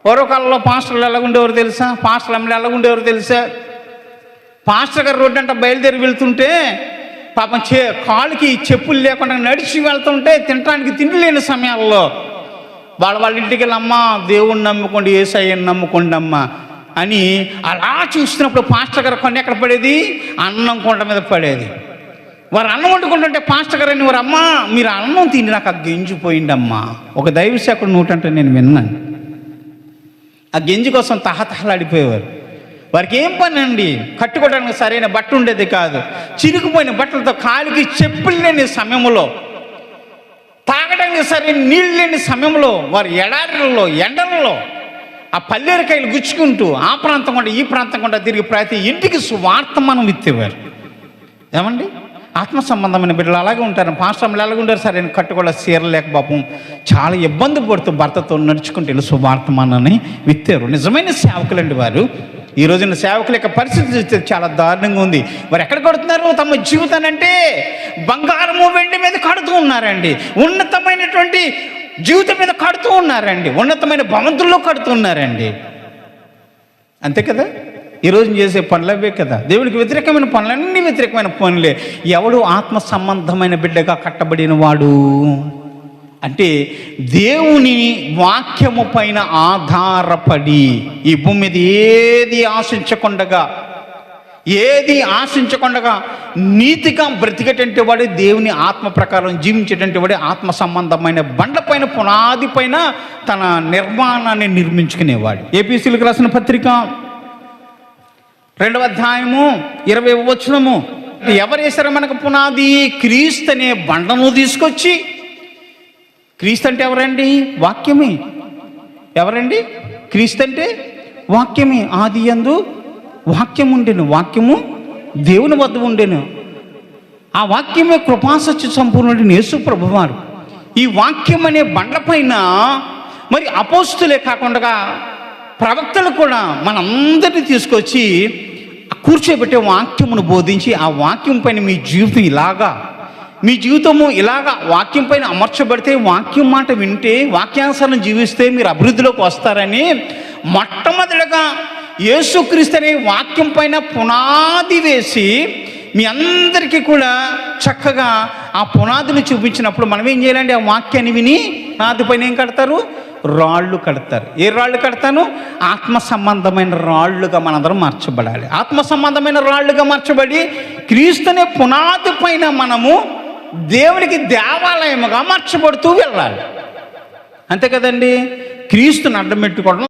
పూర్వకాలంలో పాస్టర్లు ఎలాగుండేవారు తెలుసా? పాస్టర్లు అమ్మలు ఎలాగుండేవారు తెలుసా? పాస్టర్ గారు రోడ్డు అంట బయలుదేరి వెళ్తుంటే పాపం కాలుకి చెప్పులు లేకుండా నడిచి వెళ్తుంటే తినడానికి తిండి లేని సమయాల్లో వాళ్ళ ఇంటికి వెళ్ళి, అమ్మ దేవుణ్ణి నమ్ముకోండి, యేసయ్యని నమ్ముకోండి అమ్మ అని అలా చూస్తున్నప్పుడు పాస్టర్ గారు కొన్ని ఎక్కడ పడేది? అన్నం కొండ మీద పడేది. వారు అన్నం వండుకుంటుంటే పాస్టర్ గారు అని, వారు అమ్మ మీరు అన్నం తిని నాకు ఆ గెంజిపోయిందమ్మా. ఒక దైవ సేవకుడు నోటంటే నేను విన్నాను. ఆ గెంజి కోసం తహతహలాడిపోయేవారు. వారికి ఏం పని అండి? కట్టుకోవడానికి సరైన బట్ట ఉండేది కాదు. చిరిగిపోయిన బట్టలతో కాలికి చెప్పులు లేని సమయంలో, తాగడానికి సరైన నీళ్ళు లేని సమయంలో వారు ఎడారులలో ఎండలలో ఆ పల్లేరుకాయలు గుచ్చుకుంటూ ఆ ప్రాంతం కూడా ఈ ప్రాంతం కూడా తిరిగి ప్రతి ఇంటికి సువార్త మనం విత్తేవారు. ఏమండి? ఆత్మ సంబంధమైన బిడ్డలు అలాగే ఉంటారు. పాస్టర్లు ఎలాగ ఉంటారు? సరైన కట్టుకోవడం చీరలు లేక పాపం చాలా ఇబ్బంది పడుతూ భర్తతో నడుచుకుంటూ వెళ్ళి సువార్తమానని విత్తారు. నిజమైన సేవకులండి వారు. ఈ రోజున సేవకుల యొక్క పరిస్థితి చాలా దారుణంగా ఉంది. వారు ఎక్కడ కడుతున్నారు? తమ జీవితాన్ని అంటే బంగారము వెండి మీద కడుతూ ఉన్నారండి. ఉన్నతమైనటువంటి జీవితం మీద కడుతూ ఉన్నారండి. ఉన్నతమైన భవంతుల్లో కడుతూ ఉన్నారండి. అంతే కదా? ఈరోజు చేసే పనులు అవే కదా. దేవుడికి వ్యతిరేకమైన పనులన్నీ వ్యతిరేకమైన పనులే. ఎవడు ఆత్మ సంబంధమైన బిడ్డగా కట్టబడిన వాడు అంటే దేవుని వాక్యము పైన ఆధారపడి ఈ భూమి మీద ఏది ఆశించకుండగా నీతిగా బ్రతికేటంటే వాడే, దేవుని ఆత్మ ప్రకారం జీవించేటంటే వాడే ఆత్మ సంబంధమైన బండపైన పునాది పైన తన నిర్మాణాన్ని నిర్మించుకునేవాడు. ఏపీసీలకు రాసిన పత్రిక 2వ అధ్యాయము 20వ వచనము. ఎవరు వేశారు మనకు పునాది? క్రీస్తు అనే బండను తీసుకొచ్చి, క్రీస్తు అంటే ఎవరండి? వాక్యమే. ఎవరండి? క్రీస్తు అంటే వాక్యమే. ఆది యందు వాక్యం ఉండెను, వాక్యము దేవుని వద్ద ఉండెను, ఆ వాక్యమే కృపాసత్య సంపూర్ణుడైన యేసు ప్రభువారు. ఈ వాక్యం అనే బండపైన మరి అపోస్తులే కాకుండా ప్రవక్తలు కూడా మనందరినీ తీసుకొచ్చి కూర్చోబెట్టే వాక్యమును బోధించి, ఆ వాక్యం పైన మీ జీవితము ఇలాగా వాక్యం పైన అమర్చబడితే, వాక్యం మాట వింటే, వాక్యానుసారం జీవిస్తే మీరు అభివృద్ధిలోకి వస్తారని మొట్టమొదటిగా యేసుక్రీస్తు అనే వాక్యం పైన పునాది వేసి మీ అందరికీ కూడా చక్కగా ఆ పునాదిని చూపించినప్పుడు మనం ఏం చేయాలండి? ఆ వాక్యాన్ని విని పునాది పైన ఏం కడతారు? రాళ్ళు కడతారు. ఏ రాళ్ళు కడతాను? ఆత్మ సంబంధమైన రాళ్ళుగా మనందరం మార్చబడాలి. ఆత్మ సంబంధమైన రాళ్ళుగా మార్చబడి క్రీస్తునే పునాది పైన మనము దేవునికి దేవాలయముగా మార్చబడుతూ వెళ్ళాలి. అంతే కదండి? క్రీస్తుని అడ్డం పెట్టుకోవడం